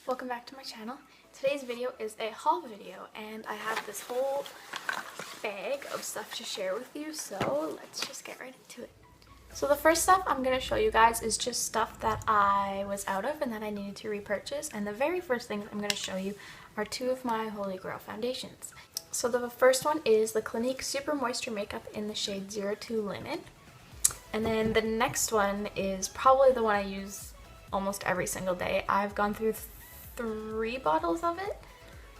Welcome back to my channel. Today's video is a haul video and I have this whole bag of stuff to share with you, so let's just get right into it. So the first stuff I'm going to show you guys is just stuff that I was out of and that I needed to repurchase, and the very first things I'm going to show you are two of my Holy Grail foundations. So the first one is the Clinique Super Moisture Makeup in the shade 02 Linen, and then the next one is probably the one I use almost every single day. I've gone through 3 bottles of it,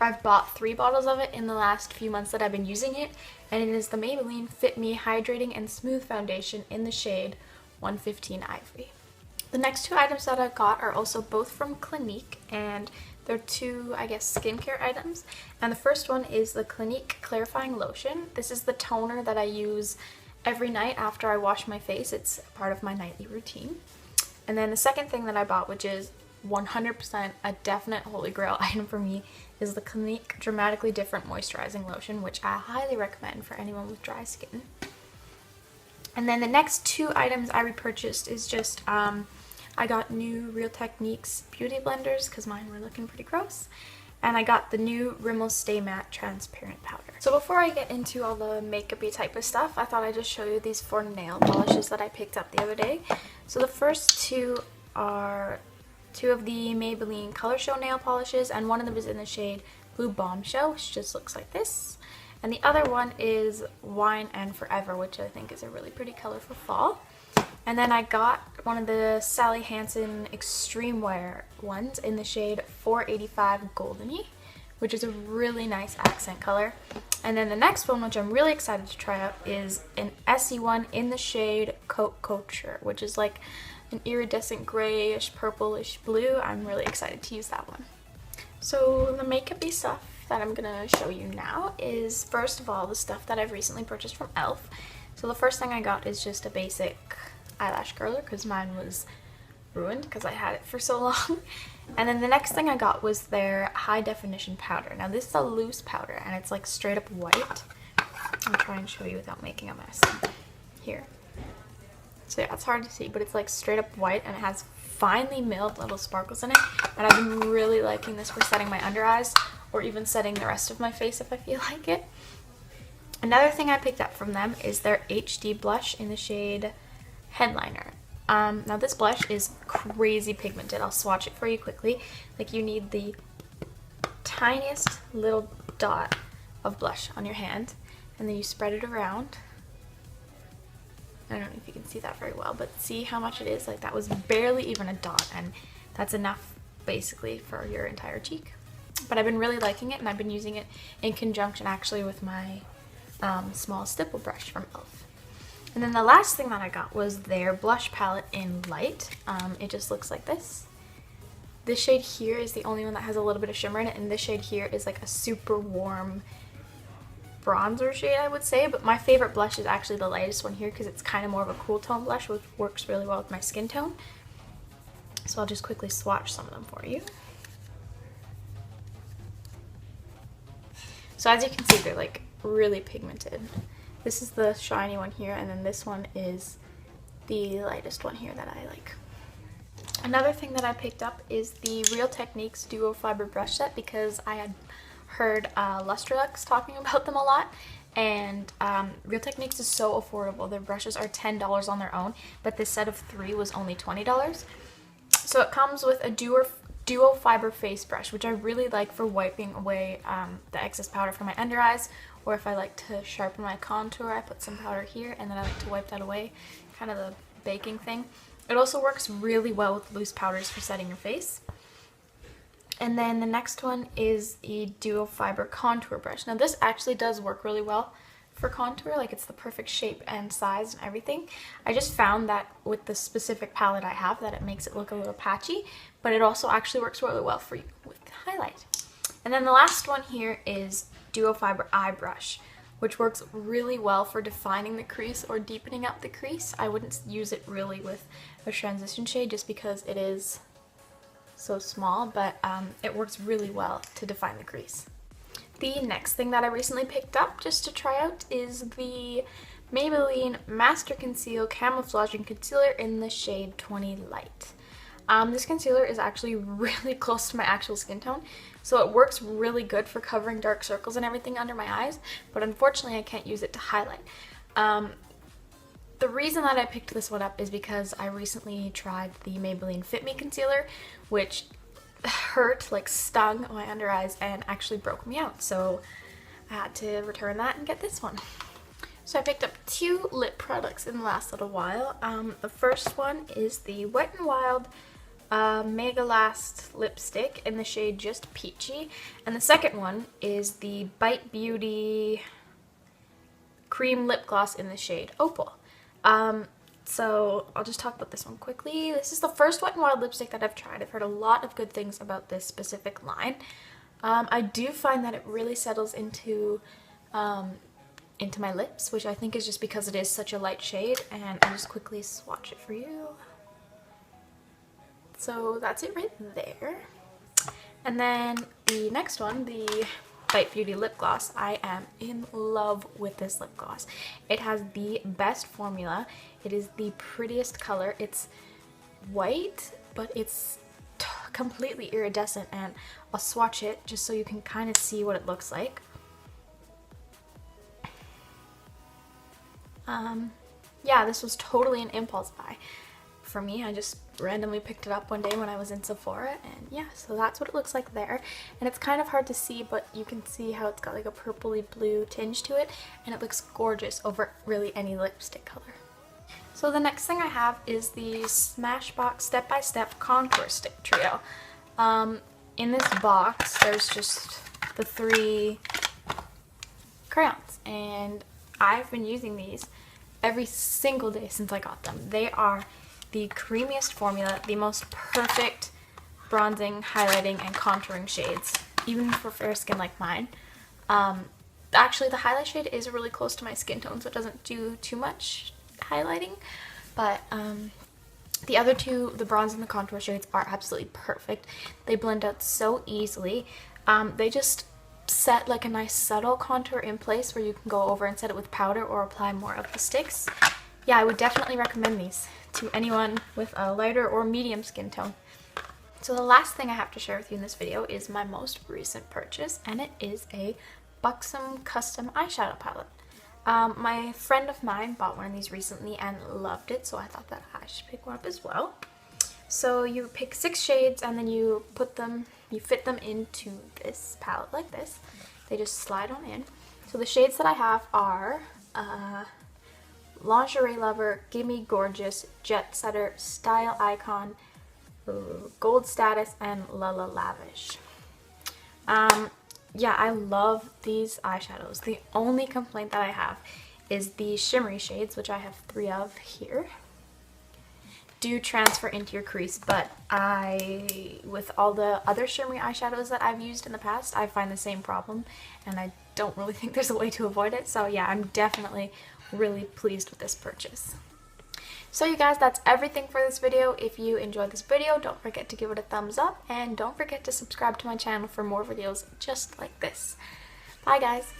or I've bought 3 bottles of it in the last few months that I've been using it, and it is the Maybelline Fit Me Hydrating and Smooth Foundation in the shade 115 Ivory. The next 2 items that I got are also both from Clinique, and they're 2, I guess, skincare items. And the first one is the Clinique Clarifying Lotion. This is the toner that I use every night after I wash my face. It's part of my nightly routine. And then the second thing that I bought, which is 100% a definite Holy Grail item for me, is the Clinique Dramatically Different Moisturizing Lotion, which I highly recommend for anyone with dry skin. And then the next 2 items I repurchased is just, I got new Real Techniques beauty blenders because mine were looking pretty gross. And I got the new Rimmel Stay Matte Transparent Powder. So before I get into all the makeup-y type of stuff, I thought I'd just show you these 4 nail polishes that I picked up the other day. So the first 2 are 2 of the Maybelline Color Show nail polishes, and one of them is in the shade Blue Bombshell, which just looks like this. And the other one is Wine and Forever, which I think is a really pretty color for fall. And then I got one of the Sally Hansen Extreme Wear ones in the shade 485 Goldeny, which is a really nice accent color. And then the next one, which I'm really excited to try out, is an Essie one in the shade Cote Couture, which is like an iridescent grayish purplish blue. I'm really excited to use that one. So the makeup-y stuff that I'm gonna show you now is, first of all, the stuff that I've recently purchased from e.l.f. So the first thing I got is just a basic eyelash curler because mine was ruined because I had it for so long. And then the next thing I got was their high definition powder. Now this is a loose powder and it's like straight up white. I'll try and show you without making a mess. Here. So yeah, it's hard to see, but it's like straight up white and it has finely milled little sparkles in it. And I've been really liking this for setting my under eyes or even setting the rest of my face if I feel like it. Another thing I picked up from them is their HD blush in the shade Headliner. Now this blush is crazy pigmented. I'll swatch it for you quickly. Like, you need the tiniest little dot of blush on your hand, and then you spread it around. I don't know if you can see that very well, but see how much it is? Like, that was barely even a dot, and that's enough basically for your entire cheek. But I've been really liking it, and I've been using it in conjunction actually with my small stipple brush from e.l.f. And then the last thing that I got was their blush palette in Light. It just looks like this. This shade here is the only one that has a little bit of shimmer in it, and this shade here is like a super warm bronzer shade, I would say. But my favorite blush is actually the lightest one here because it's kind of more of a cool tone blush, which works really well with my skin tone. So I'll just quickly swatch some of them for you. So as you can see, they're like really pigmented. This is the shiny one here, and then this one is the lightest one here that I like. Another thing that I picked up is the Real Techniques Duo Fiber Brush Set because I had heard Lustrelux talking about them a lot, and Real Techniques is so affordable. Their brushes are $10 on their own, but this set of 3 was only $20. So it comes with a Duo Fiber Face Brush, which I really like for wiping away the excess powder from my under eyes, or if I like to sharpen my contour, I put some powder here and then I like to wipe that away, kind of the baking thing. It also works really well with loose powders for setting your face. And then the next one is the Duo Fiber Contour Brush. Now this actually does work really well for contour, like it's the perfect shape and size and everything. I just found that with the specific palette I have that it makes it look a little patchy, but it also actually works really well for you with highlight. And then the last one here is Duo Fiber Eye Brush, which works really well for defining the crease or deepening up the crease. I wouldn't use it really with a transition shade just because it is so small, but it works really well to define the crease. The next thing that I recently picked up just to try out is the Maybelline Master Conceal Camouflaging Concealer in the shade 20 Light. This concealer is actually really close to my actual skin tone, so it works really good for covering dark circles and everything under my eyes, but unfortunately I can't use it to highlight. The reason that I picked this one up is because I recently tried the Maybelline Fit Me concealer, which hurt, like stung my under eyes and actually broke me out, so I had to return that and get this one. So I picked up 2 lip products in the last little while. The first one is the Wet n Wild Mega Last lipstick in the shade Just Peachy, and the second one is the Bite Beauty cream lip gloss in the shade Opal. So I'll just talk about this one quickly. This is the first Wet n Wild lipstick that I've tried. I've heard a lot of good things about this specific line. I do find that it really settles into my lips, which I think is just because it is such a light shade, and I'll just quickly swatch it for you. So that's it right there. And then the next one, the Bite Beauty lip gloss. I am in love with this lip gloss. It has the best formula. It is the prettiest color. It's white, but it's completely iridescent, and I'll swatch it just so you can kind of see what it looks like. Yeah, this was totally an impulse buy for me. I just randomly picked it up one day when I was in Sephora, and yeah, so that's what it looks like there. And it's kind of hard to see, but you can see how it's got like a purpley blue tinge to it, and it looks gorgeous over really any lipstick color. So the next thing I have is the Smashbox Step by Step Contour Stick Trio. In this box, there's just the 3 crayons, and I've been using these every single day since I got them. They are the creamiest formula, the most perfect bronzing, highlighting, and contouring shades, even for fair skin like mine. Actually, the highlight shade is really close to my skin tone, so it doesn't do too much highlighting, but the other 2, the bronze and the contour shades, are absolutely perfect. They blend out so easily. They just set like a nice subtle contour in place where you can go over and set it with powder or apply more of the sticks. Yeah, I would definitely recommend these to anyone with a lighter or medium skin tone. So the last thing I have to share with you in this video is my most recent purchase, and it is a Buxom custom eyeshadow palette. My friend of mine bought one of these recently and loved it, so I thought that I should pick one up as well. So you pick 6 shades and then you fit them into this palette like this. They just slide on in. So the shades that I have are Lingerie Lover, Gimme Gorgeous, Jet Setter, Style Icon, Gold Status, and Lala Lavish. Yeah, I love these eyeshadows. The only complaint that I have is the shimmery shades, which I have 3 of here, do transfer into your crease, but with all the other shimmery eyeshadows that I've used in the past, I find the same problem, and I don't really think there's a way to avoid it. So yeah, I'm definitely really pleased with this purchase. So you guys, that's everything for this video. If you enjoyed this video, don't forget to give it a thumbs up, and don't forget to subscribe to my channel for more videos just like this. Bye guys!